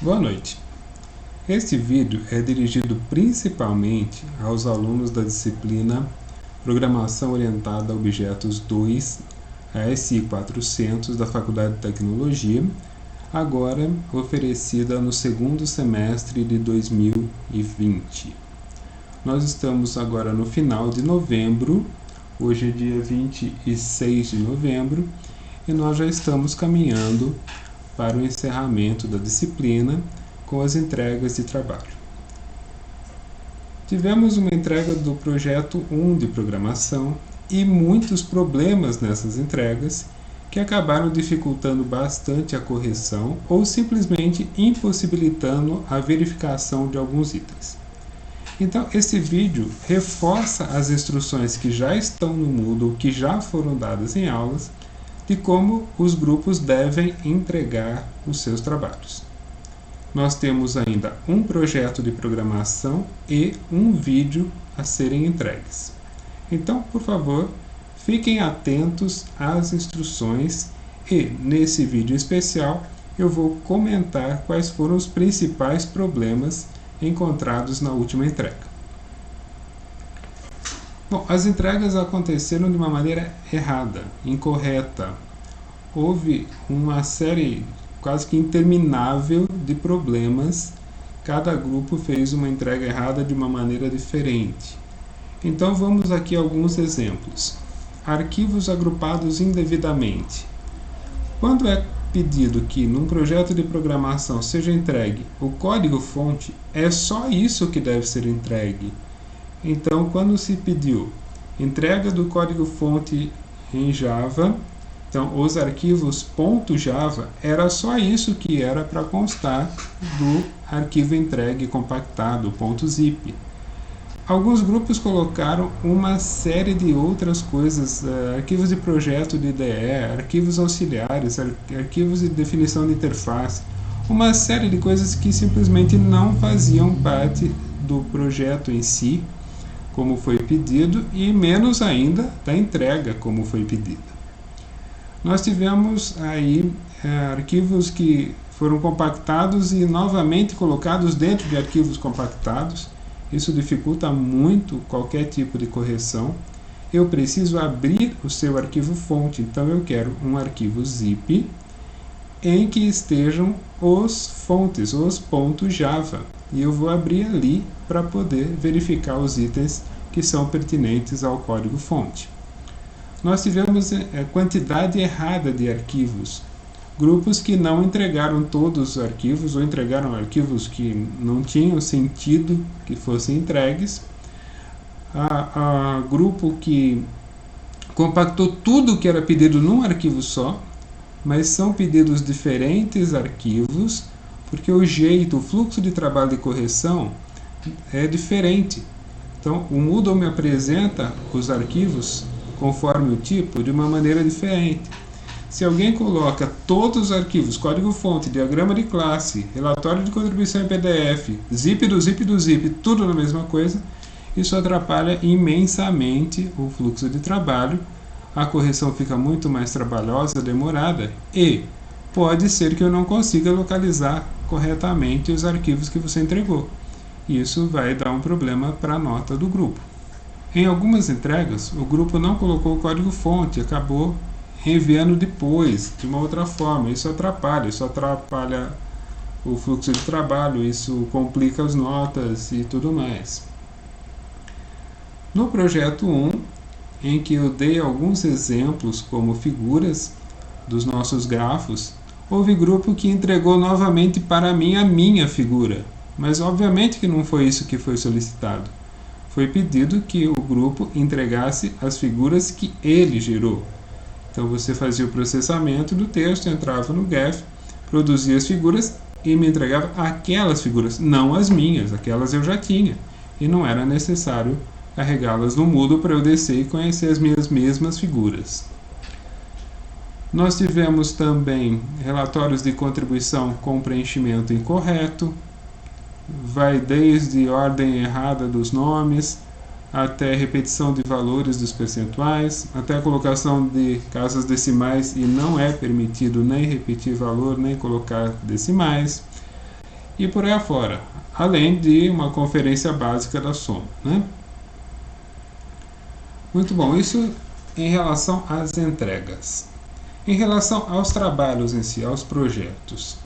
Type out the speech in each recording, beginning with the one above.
Boa noite. Este vídeo é dirigido principalmente aos alunos da disciplina Programação Orientada a Objetos 2, a SI 400 da Faculdade de Tecnologia, agora oferecida no segundo semestre de 2020. Nós estamos agora no final de novembro, hoje é dia 26 de novembro, e nós já estamos caminhando para o encerramento da disciplina com as entregas de trabalho. Tivemos uma entrega do projeto 1 de programação e muitos problemas nessas entregas que acabaram dificultando bastante a correção ou simplesmente impossibilitando a verificação de alguns itens. Então, esse vídeo reforça as instruções que já estão no Moodle, que já foram dadas em aulas, de como os grupos devem entregar os seus trabalhos. Nós temos ainda um projeto de programação e um vídeo a serem entregues. Então, por favor, fiquem atentos às instruções e, nesse vídeo especial, eu vou comentar quais foram os principais problemas encontrados na última entrega. Bom, as entregas aconteceram de uma maneira errada, incorreta. Houve uma série quase que interminável de problemas. Cada grupo fez uma entrega errada de uma maneira diferente. Então vamos aqui a alguns exemplos. Arquivos agrupados indevidamente. Quando é pedido que num projeto de programação seja entregue o código-fonte, é só isso que deve ser entregue. Então, quando se pediu entrega do código-fonte em Java, então os arquivos .java, era só isso que era para constar do arquivo entregue compactado, .zip. Alguns grupos colocaram uma série de outras coisas, arquivos de projeto de IDE, arquivos auxiliares, arquivos de definição de interface, uma série de coisas que simplesmente não faziam parte do projeto em si, como foi pedido, e menos ainda da entrega, como foi pedido. Nós tivemos aí arquivos que foram compactados e novamente colocados dentro de arquivos compactados. Isso dificulta muito qualquer tipo de correção. Eu preciso abrir o seu arquivo fonte, então eu quero um arquivo zip em que estejam os fontes, os .java. E eu vou abrir ali para poder verificar os itens que são pertinentes ao código-fonte. Nós tivemos quantidade errada de arquivos. Grupos que não entregaram todos os arquivos ou entregaram arquivos que não tinham sentido que fossem entregues. Grupo que compactou tudo que era pedido num arquivo só, mas são pedidos diferentes arquivos, porque o jeito, o fluxo de trabalho de correção é diferente. Então, o Moodle me apresenta os arquivos conforme o tipo de uma maneira diferente. Se alguém coloca todos os arquivos, código-fonte, diagrama de classe, relatório de contribuição em PDF, zip do zip do zip, tudo na mesma coisa, isso atrapalha imensamente o fluxo de trabalho, a correção fica muito mais trabalhosa, demorada, e pode ser que eu não consiga localizar corretamente os arquivos que você entregou. Isso vai dar um problema para a nota do grupo. Em algumas entregas, o grupo não colocou o código-fonte, acabou reenviando depois, de uma outra forma. Isso atrapalha o fluxo de trabalho, isso complica as notas e tudo mais. No projeto 1, em que eu dei alguns exemplos como figuras dos nossos grafos, houve grupo que entregou novamente para mim a minha figura, mas obviamente que não foi isso que foi solicitado. Foi pedido que o grupo entregasse as figuras que ele gerou. Então você fazia o processamento do texto, entrava no GEF, produzia as figuras e me entregava aquelas figuras, não as minhas, aquelas eu já tinha. E não era necessário carregá-las no Moodle para eu descer e conhecer as minhas mesmas figuras. Nós tivemos também relatórios de contribuição com preenchimento incorreto, vai desde ordem errada dos nomes, até repetição de valores dos percentuais, até a colocação de casas decimais, e não é permitido nem repetir valor, nem colocar decimais. e por aí afora, além de uma conferência básica da soma, né? Muito bom, isso em relação às entregas. Em relação aos trabalhos em si, aos projetos,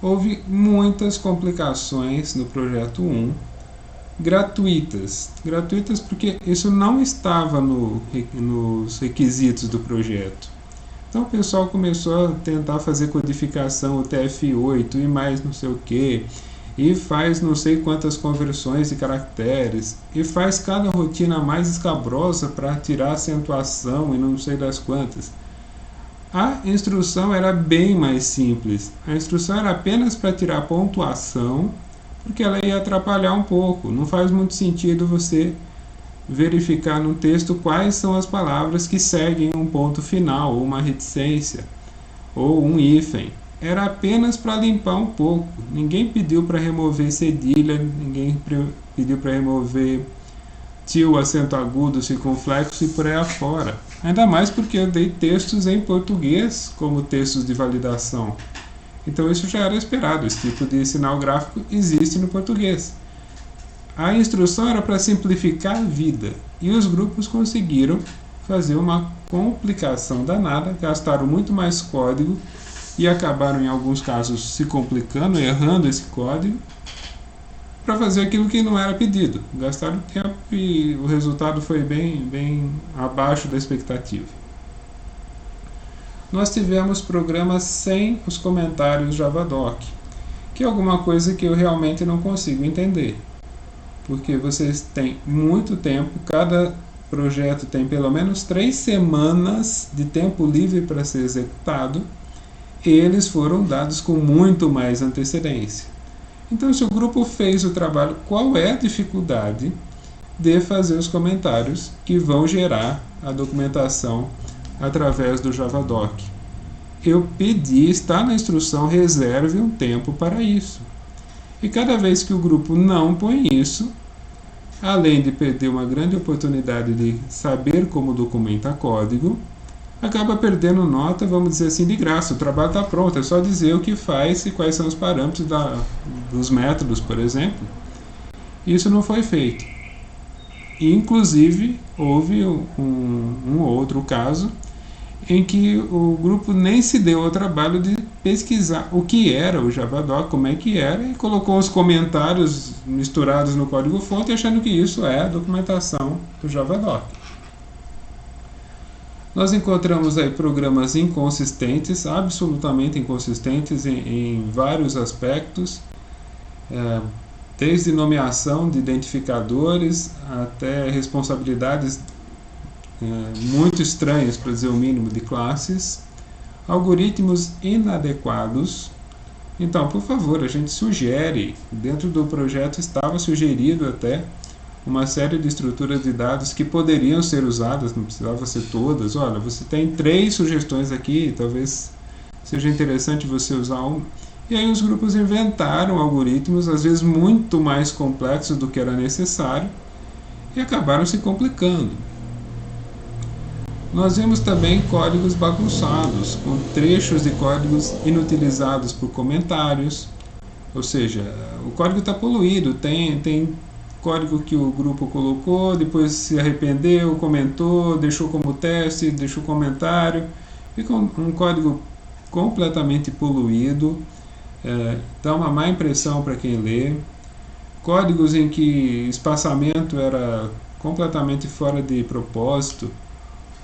houve muitas complicações no projeto 1, gratuitas porque isso não estava nos requisitos do projeto. Então o pessoal começou a tentar fazer codificação UTF-8 e mais não sei o que, e faz não sei quantas conversões de caracteres, e faz cada rotina mais escabrosa para tirar acentuação e não sei das quantas. A instrução era bem mais simples. A instrução era apenas para tirar pontuação, porque ela ia atrapalhar um pouco. Não faz muito sentido você verificar no texto quais são as palavras que seguem um ponto final, ou uma reticência, ou um hífen. Era apenas para limpar um pouco. Ninguém pediu para remover cedilha, ninguém pediu para remover tio, acento agudo, circunflexo e por aí afora. Ainda mais porque eu dei textos em português como textos de validação. Então isso já era esperado, esse tipo de sinal gráfico existe no português. A instrução era para simplificar a vida, e os grupos conseguiram fazer uma complicação danada, gastaram muito mais código e acabaram em alguns casos se complicando, errando esse código, para fazer aquilo que não era pedido. Gastaram tempo e o resultado foi bem abaixo da expectativa. Nós tivemos programas sem os comentários Javadoc, que é alguma coisa que eu realmente não consigo entender. Porque vocês têm muito tempo, cada projeto tem pelo menos 3 semanas de tempo livre para ser executado, e eles foram dados com muito mais antecedência. Então, se o grupo fez o trabalho, qual é a dificuldade de fazer os comentários que vão gerar a documentação através do Javadoc? Eu pedi, está na instrução, reserve um tempo para isso. E cada vez que o grupo não põe isso, além de perder uma grande oportunidade de saber como documenta código, acaba perdendo nota, vamos dizer assim, de graça. O trabalho está pronto, é só dizer o que faz e quais são os parâmetros dos métodos, por exemplo. Isso não foi feito. E, inclusive, houve um outro caso em que o grupo nem se deu ao trabalho de pesquisar o que era o Javadoc, como é que era, e colocou os comentários misturados no código-fonte, achando que isso é a documentação do Javadoc. Nós encontramos aí programas inconsistentes, absolutamente inconsistentes em vários aspectos, desde nomeação de identificadores até responsabilidades muito estranhas, para dizer o mínimo, de classes, algoritmos inadequados. Então, por favor, a gente sugere, dentro do projeto estava sugerido até uma série de estruturas de dados que poderiam ser usadas, não precisava ser todas. Olha, você tem 3 sugestões aqui, talvez seja interessante você usar uma. E aí os grupos inventaram algoritmos, às vezes muito mais complexos do que era necessário, e acabaram se complicando. Nós vimos também códigos bagunçados, com trechos de códigos inutilizados por comentários, ou seja, o código está poluído, tem código que o grupo colocou, depois se arrependeu, comentou, deixou como teste, deixou comentário, fica um código completamente poluído, dá uma má impressão para quem lê. Códigos em que espaçamento era completamente fora de propósito,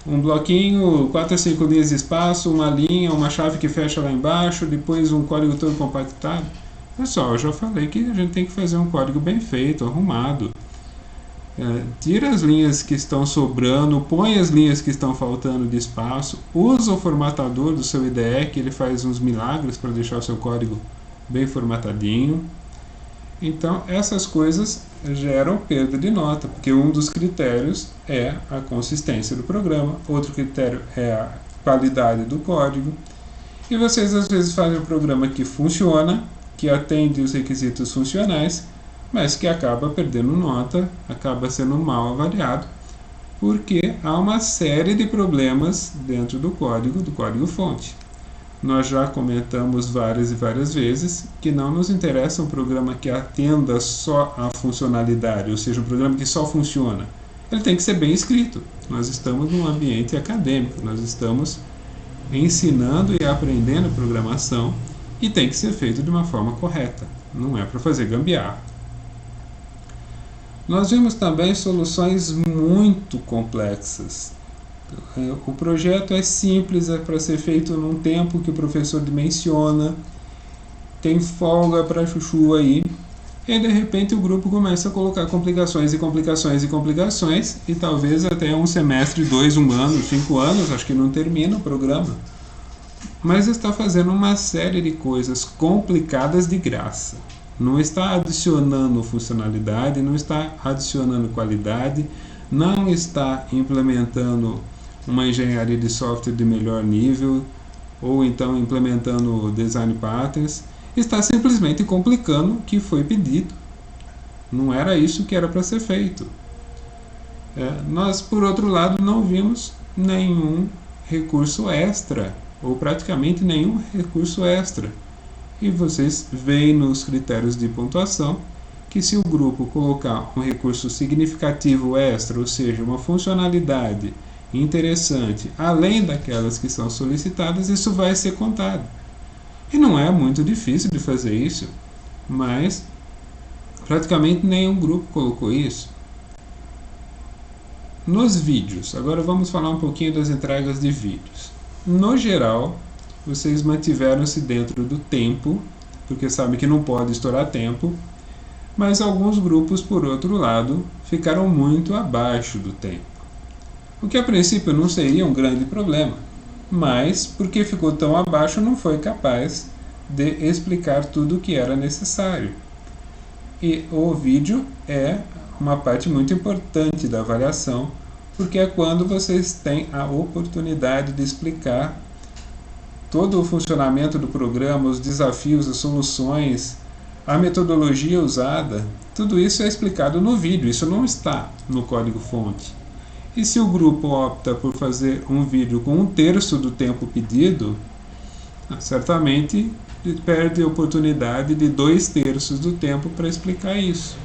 um bloquinho, 4 a 5 linhas de espaço, uma linha, uma chave que fecha lá embaixo, depois um código todo compactado. Pessoal, eu já falei que a gente tem que fazer um código bem feito, arrumado. Tira as linhas que estão sobrando, põe as linhas que estão faltando de espaço, usa o formatador do seu IDE, que ele faz uns milagres para deixar o seu código bem formatadinho. Então, essas coisas geram perda de nota, porque um dos critérios é a consistência do programa, outro critério é a qualidade do código, e vocês às vezes fazem um programa que funciona, que atende os requisitos funcionais, mas que acaba perdendo nota, acaba sendo mal avaliado, porque há uma série de problemas dentro do código fonte. Nós já comentamos várias e várias vezes que não nos interessa um programa que atenda só à funcionalidade, ou seja, um programa que só funciona. Ele tem que ser bem escrito. Nós estamos num ambiente acadêmico, nós estamos ensinando e aprendendo programação e tem que ser feito de uma forma correta. Não é para fazer gambiarra. Nós vimos também soluções muito complexas. O projeto é simples, é para ser feito num tempo que o professor dimensiona, tem folga para chuchu aí, e de repente o grupo começa a colocar complicações e complicações e complicações, e talvez até um semestre, 2, 1 ano, 5 anos, acho que não termina o programa. Mas está fazendo uma série de coisas complicadas de graça. Não está adicionando funcionalidade, não está adicionando qualidade, não está implementando uma engenharia de software de melhor nível, ou então implementando design patterns, está simplesmente complicando o que foi pedido. Não era isso que era para ser feito. Nós, por outro lado, não vimos nenhum recurso extra, ou praticamente nenhum recurso extra. E vocês veem nos critérios de pontuação que se o grupo colocar um recurso significativo extra, ou seja, uma funcionalidade interessante, além daquelas que são solicitadas, isso vai ser contado. E não é muito difícil de fazer isso, mas praticamente nenhum grupo colocou isso. Nos vídeos, agora vamos falar um pouquinho das entregas de vídeos. No geral, vocês mantiveram-se dentro do tempo, porque sabem que não pode estourar tempo, mas alguns grupos, por outro lado, ficaram muito abaixo do tempo. O que a princípio não seria um grande problema, mas porque ficou tão abaixo não foi capaz de explicar tudo o que era necessário. E o vídeo é uma parte muito importante da avaliação, porque é quando vocês têm a oportunidade de explicar todo o funcionamento do programa, os desafios, as soluções, a metodologia usada, tudo isso é explicado no vídeo, isso não está no código-fonte. E se o grupo opta por fazer um vídeo com 1/3 do tempo pedido, certamente perde a oportunidade de 2/3 do tempo para explicar isso.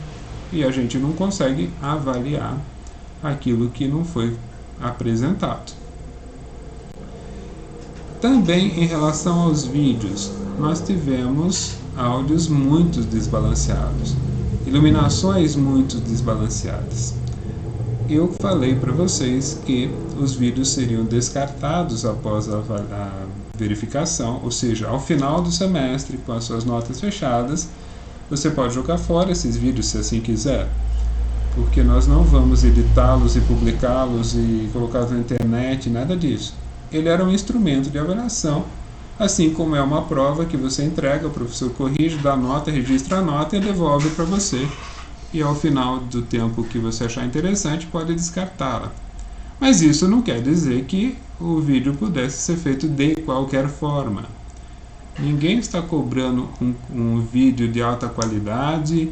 E a gente não consegue avaliar aquilo que não foi apresentado. Também em relação aos vídeos, nós tivemos áudios muito desbalanceados, iluminações muito desbalanceadas. Eu falei para vocês que os vídeos seriam descartados após a verificação, ou seja, ao final do semestre, com as suas notas fechadas, você pode jogar fora esses vídeos se assim quiser, porque nós não vamos editá-los e publicá-los e colocá-los na internet, nada disso. Ele era um instrumento de avaliação, assim como é uma prova que você entrega, o professor corrige, dá nota, registra a nota e devolve para você. E ao final do tempo que você achar interessante, pode descartá-la. Mas isso não quer dizer que o vídeo pudesse ser feito de qualquer forma. Ninguém está cobrando um vídeo de alta qualidade,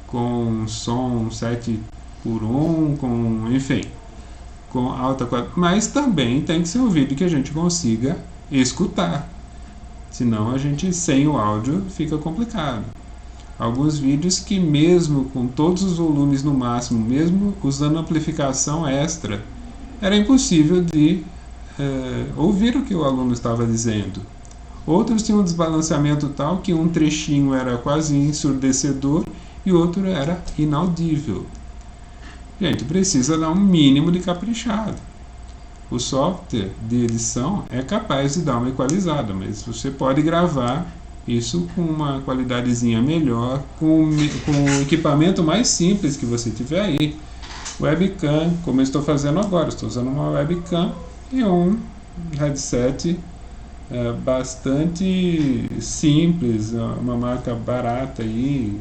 com som 7:1, com alta qualidade, mas também tem que ser um vídeo que a gente consiga escutar. Senão a gente, sem o áudio, fica complicado. Alguns vídeos que mesmo com todos os volumes no máximo, mesmo usando amplificação extra, era impossível de ouvir o que o aluno estava dizendo. Outros tinham um desbalanceamento tal que um trechinho era quase ensurdecedor e outro era inaudível. Gente, precisa dar um mínimo de caprichado. O software de edição é capaz de dar uma equalizada, mas você pode gravar isso com uma qualidadezinha melhor, com o equipamento mais simples que você tiver aí. Webcam, como eu estou fazendo agora, estou usando uma webcam e um headset bastante simples, uma marca barata aí,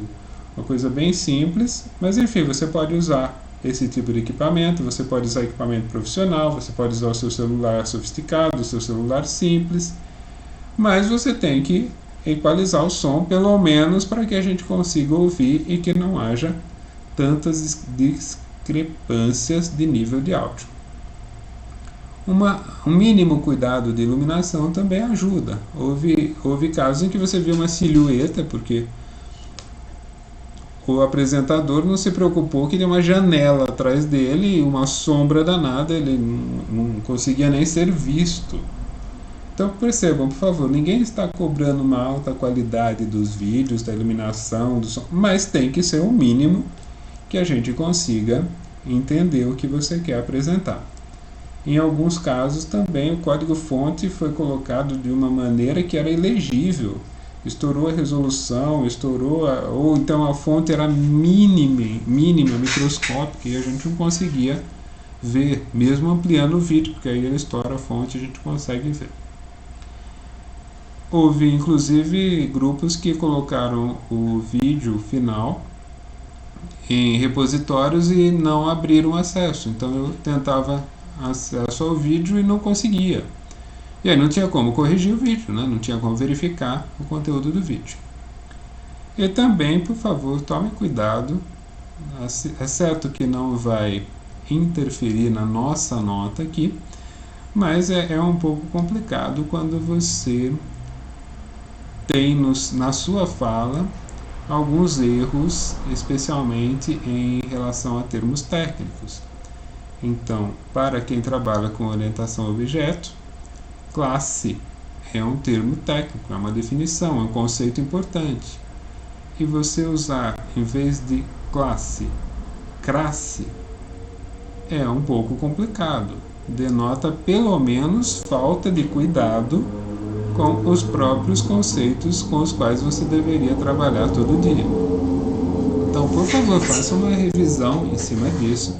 uma coisa bem simples, mas enfim, você pode usar esse tipo de equipamento, você pode usar equipamento profissional, você pode usar o seu celular sofisticado, o seu celular simples, mas você tem que equalizar o som, pelo menos para que a gente consiga ouvir e que não haja tantas discrepâncias de nível de áudio. Um mínimo cuidado de iluminação também ajuda. Houve casos em que você viu uma silhueta, porque o apresentador não se preocupou que tinha uma janela atrás dele e uma sombra danada, ele não conseguia nem ser visto. Então percebam, por favor, ninguém está cobrando uma alta qualidade dos vídeos, da iluminação, do som, mas tem que ser o mínimo que a gente consiga entender o que você quer apresentar. Em alguns casos também o código-fonte foi colocado de uma maneira que era ilegível. Estourou a resolução, ou então a fonte era mínima, microscópica, e a gente não conseguia ver, mesmo ampliando o vídeo, porque aí ele estoura a fonte e a gente consegue ver. Houve inclusive grupos que colocaram o vídeo final em repositórios e não abriram acesso. Então eu tentava acesso ao vídeo e não conseguia. E aí não tinha como corrigir o vídeo, né? Não tinha como verificar o conteúdo do vídeo. E também, por favor, tome cuidado, é certo que não vai interferir na nossa nota aqui, mas é um pouco complicado quando você tem na sua fala alguns erros, especialmente em relação a termos técnicos. Então, para quem trabalha com orientação a objeto, classe é um termo técnico, é uma definição, é um conceito importante. E você usar, em vez de classe, classe, é um pouco complicado. Denota pelo menos falta de cuidado com os próprios conceitos com os quais você deveria trabalhar todo dia. Então, por favor, faça uma revisão em cima disso.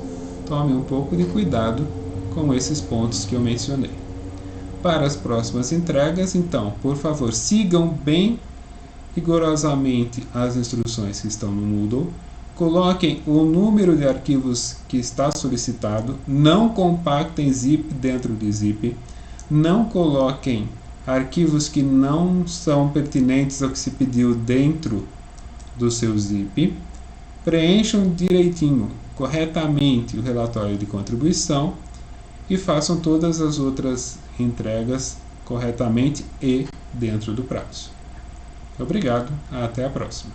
Tome um pouco de cuidado com esses pontos que eu mencionei. Para as próximas entregas, então, por favor, sigam bem rigorosamente as instruções que estão no Moodle. Coloquem o número de arquivos que está solicitado. Não compactem zip dentro de zip. Não coloquem arquivos que não são pertinentes ao que se pediu dentro do seu zip. Preencham direitinho, corretamente o relatório de contribuição e façam todas as outras entregas corretamente e dentro do prazo. Obrigado, até a próxima.